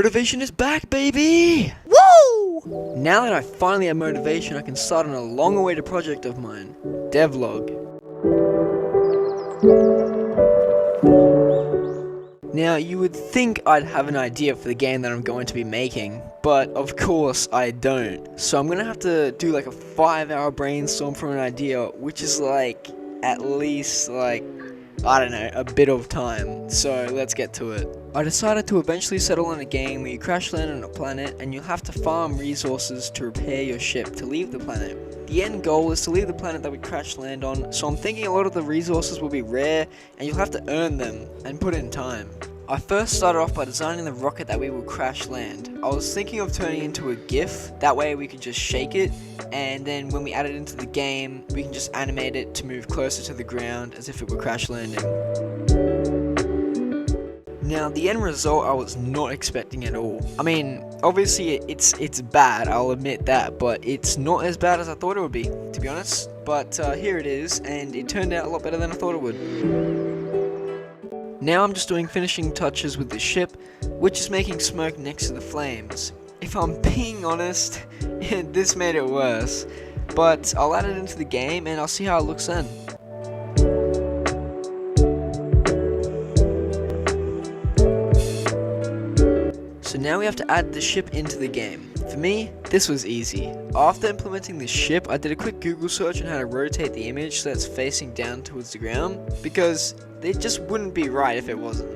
Motivation is back, baby! Woo! Now that I finally have motivation, I can start on a long-awaited project of mine, devlog. Now, you would think I'd have an idea for the game that I'm going to be making, but of course I don't. So I'm gonna have to do like a 5-hour brainstorm for an idea, which is like, at least like, I don't know, a bit of time. So let's get to it. I decided to eventually settle on a game where you crash land on a planet and you'll have to farm resources to repair your ship to leave the planet. The end goal is to leave the planet that we crash land on, so I'm thinking a lot of the resources will be rare and you'll have to earn them and put in time. I first started off by designing the rocket that we will crash land. I was thinking of turning it into a GIF, that way we could just shake it, and then when we add it into the game, we can just animate it to move closer to the ground as if it were crash landing. Now, the end result I was not expecting at all. I mean, obviously it's bad, I'll admit that, but it's not as bad as I thought it would be, to be honest. But here it is, and it turned out a lot better than I thought it would. Now I'm just doing finishing touches with the ship, which is making smoke next to the flames. If I'm being honest, this made it worse, but I'll add it into the game and I'll see how it looks then. So now we have to add the ship into the game. For me, this was easy. After implementing the ship, I did a quick Google search on how to rotate the image so that it's facing down towards the ground, because it just wouldn't be right if it wasn't.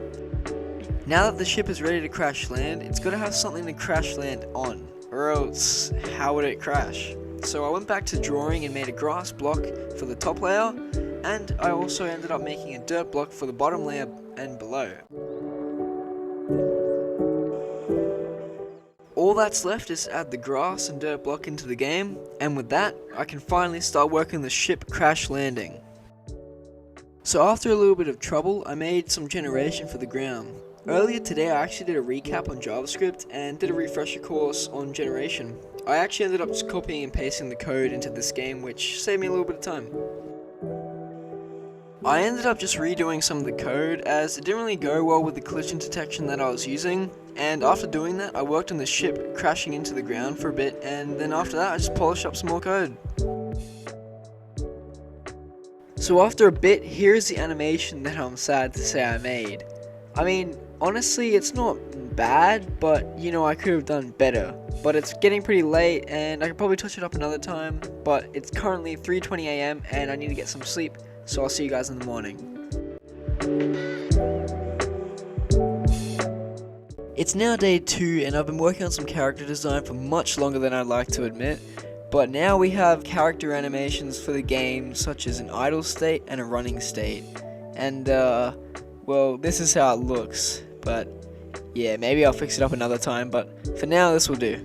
Now that the ship is ready to crash land, it's got to have something to crash land on, or else how would it crash? So I went back to drawing and made a grass block for the top layer, and I also ended up making a dirt block for the bottom layer and below. All that's left is to add the grass and dirt block into the game, and with that, I can finally start working the ship crash landing. So after a little bit of trouble, I made some generation for the ground. Earlier today I actually did a recap on JavaScript and did a refresher course on generation. I actually ended up just copying and pasting the code into this game, which saved me a little bit of time. I ended up just redoing some of the code as it didn't really go well with the collision detection that I was using, and after doing that I worked on the ship crashing into the ground for a bit, and then after that I just polished up some more code. So after a bit, here's the animation that I'm sad to say I made. I mean, honestly it's not bad, but you know, I could have done better. But it's getting pretty late and I could probably touch it up another time, but it's currently 3:20 AM and I need to get some sleep, so I'll see you guys in the morning. It's now day 2 and I've been working on some character design for much longer than I'd like to admit. But now we have character animations for the game, such as an idle state and a running state. And, well, this is how it looks. But, yeah, maybe I'll fix it up another time, but for now, this will do.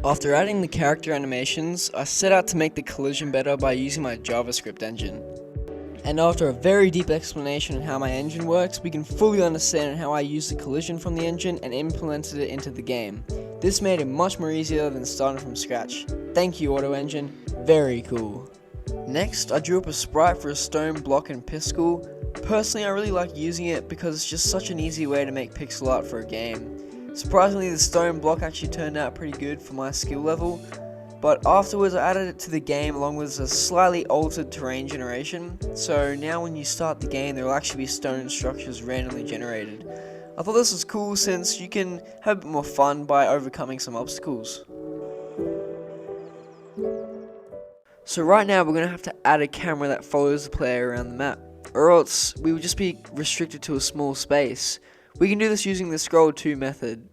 After adding the character animations, I set out to make the collision better by using my JavaScript engine. And after a very deep explanation on how my engine works, we can fully understand how I used the collision from the engine and implemented it into the game. This made it much more easier than starting from scratch. Thank you, autoEngine. Very cool. Next, I drew up a sprite for a stone block in Piscal. Personally, I really like using it because it's just such an easy way to make pixel art for a game. Surprisingly, the stone block actually turned out pretty good for my skill level, but afterwards I added it to the game along with a slightly altered terrain generation, so now when you start the game there will actually be stone structures randomly generated. I thought this was cool since you can have a bit more fun by overcoming some obstacles. So right now we're going to have to add a camera that follows the player around the map, or else we would just be restricted to a small space. We can do this using the scroll to method.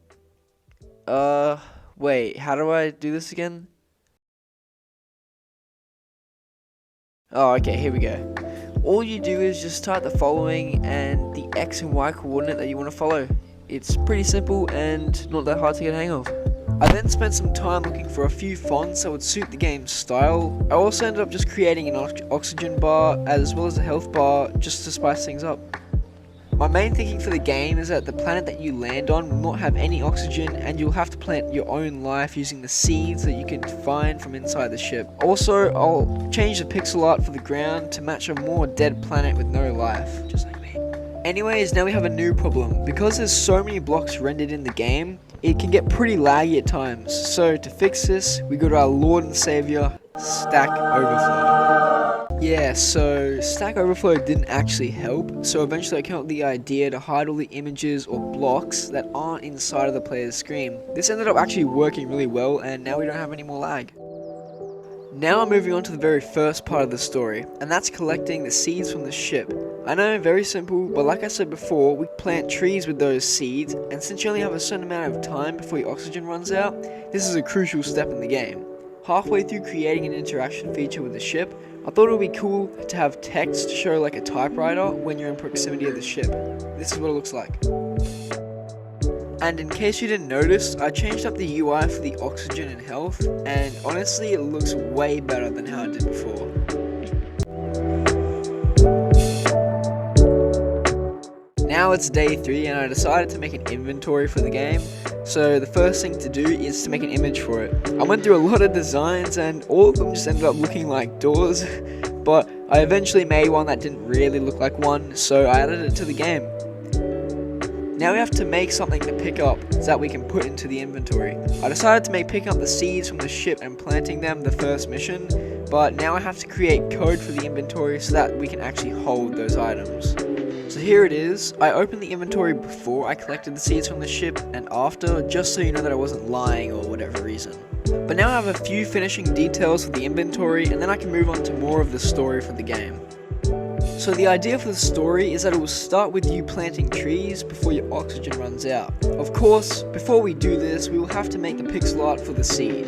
Wait, how do I do this again? Oh, okay, here we go. All you do is just type the following and the X and Y coordinate that you want to follow. It's pretty simple and not that hard to get a hang of. I then spent some time looking for a few fonts that would suit the game's style. I also ended up just creating an oxygen bar as well as a health bar just to spice things up. My main thinking for the game is that the planet that you land on will not have any oxygen and you'll have to plant your own life using the seeds that you can find from inside the ship. Also, I'll change the pixel art for the ground to match a more dead planet with no life, just like me. Anyways, now we have a new problem. Because there's so many blocks rendered in the game, it can get pretty laggy at times. So to fix this, we go to our Lord and Savior, Stack Overflow. Yeah, so Stack Overflow didn't actually help, so eventually I came up with the idea to hide all the images or blocks that aren't inside of the player's screen. This ended up actually working really well, and now we don't have any more lag. Now I'm moving on to the very first part of the story, and that's collecting the seeds from the ship. I know, very simple, but like I said before, we plant trees with those seeds, and since you only have a certain amount of time before your oxygen runs out, this is a crucial step in the game. Halfway through creating an interaction feature with the ship, I thought it would be cool to have text show like a typewriter when you're in proximity of the ship. This is what it looks like. And in case you didn't notice, I changed up the UI for the oxygen and health, and honestly it looks way better than how it did before. Now it's day 3 and I decided to make an inventory for the game, so the first thing to do is to make an image for it. I went through a lot of designs and all of them just ended up looking like doors, but I eventually made one that didn't really look like one, so I added it to the game. Now we have to make something to pick up so that we can put into the inventory. I decided to make picking up the seeds from the ship and planting them the first mission, but now I have to create code for the inventory so that we can actually hold those items. So here it is. I opened the inventory before I collected the seeds from the ship and after, just so you know that I wasn't lying or whatever reason. But now I have a few finishing details for the inventory and then I can move on to more of the story for the game. So the idea for the story is that it will start with you planting trees before your oxygen runs out. Of course, before we do this, we will have to make the pixel art for the seed.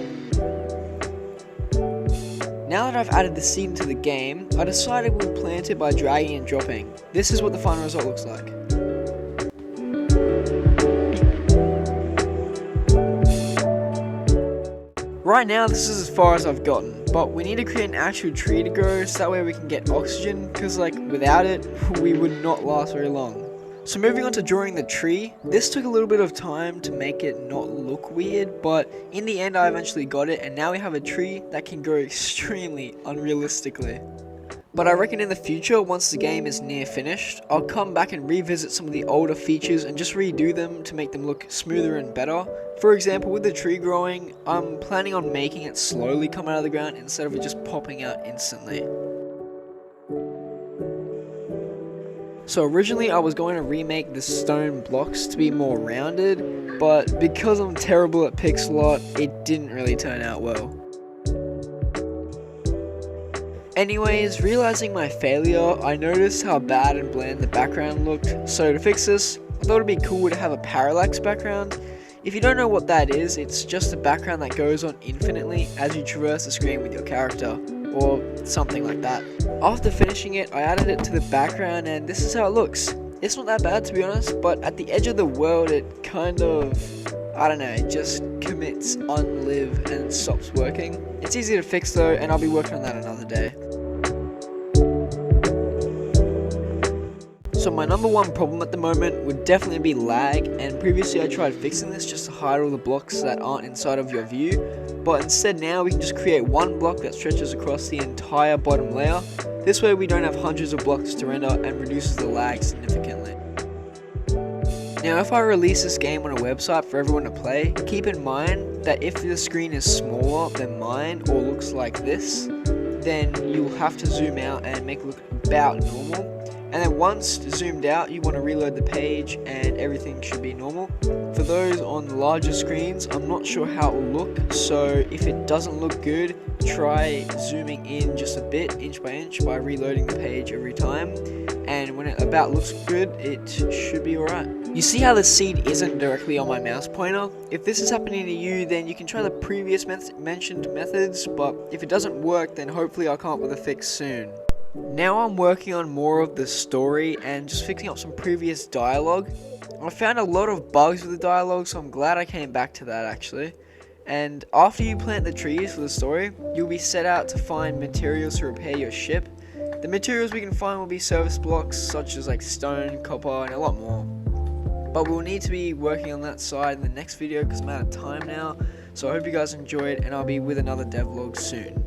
Now that I've added the seed into the game, I decided we'll plant it by dragging and dropping. This is what the final result looks like. Right now this is as far as I've gotten, but we need to create an actual tree to grow so that way we can get oxygen, because like without it, we would not last very long. So moving on to drawing the tree, this took a little bit of time to make it not look weird, but in the end I eventually got it and now we have a tree that can grow extremely unrealistically. But I reckon in the future, once the game is near finished, I'll come back and revisit some of the older features and just redo them to make them look smoother and better. For example, with the tree growing, I'm planning on making it slowly come out of the ground instead of it just popping out instantly. So originally I was going to remake the stone blocks to be more rounded, but because I'm terrible at pixel art, it didn't really turn out well. Anyways, realizing my failure, I noticed how bad and bland the background looked, so to fix this, I thought it'd be cool to have a parallax background. If you don't know what that is, it's just a background that goes on infinitely as you traverse the screen with your character, or something like that. After finishing it, I added it to the background and this is how it looks. It's not that bad to be honest, but at the edge of the world it kind of, I don't know, it just commits unlive and stops working. It's easy to fix though, and I'll be working on that another day. So my number one problem at the moment would definitely be lag, and previously I tried fixing this just to hide all the blocks that aren't inside of your view, but instead now we can just create one block that stretches across the entire bottom layer. This way we don't have hundreds of blocks to render and reduces the lag significantly. Now if I release this game on a website for everyone to play, keep in mind that if the screen is smaller than mine or looks like this, then you'll have to zoom out and make it look about normal. And then once zoomed out, you want to reload the page and everything should be normal. For those on larger screens, I'm not sure how it will look, so if it doesn't look good, try zooming in just a bit, inch by inch, by reloading the page every time. And when it about looks good, it should be alright. You see how the seed isn't directly on my mouse pointer? If this is happening to you, then you can try the previous mentioned methods, but if it doesn't work, then hopefully I'll come up with a fix soon. Now I'm working on more of the story and just fixing up some previous dialogue. I found a lot of bugs with the dialogue, so I'm glad I came back to that actually. And after you plant the trees for the story, you'll be set out to find materials to repair your ship. The materials we can find will be service blocks such as like stone, copper, and a lot more. But we'll need to be working on that side in the next video because I'm out of time now. So I hope you guys enjoyed, and I'll be with another devlog soon.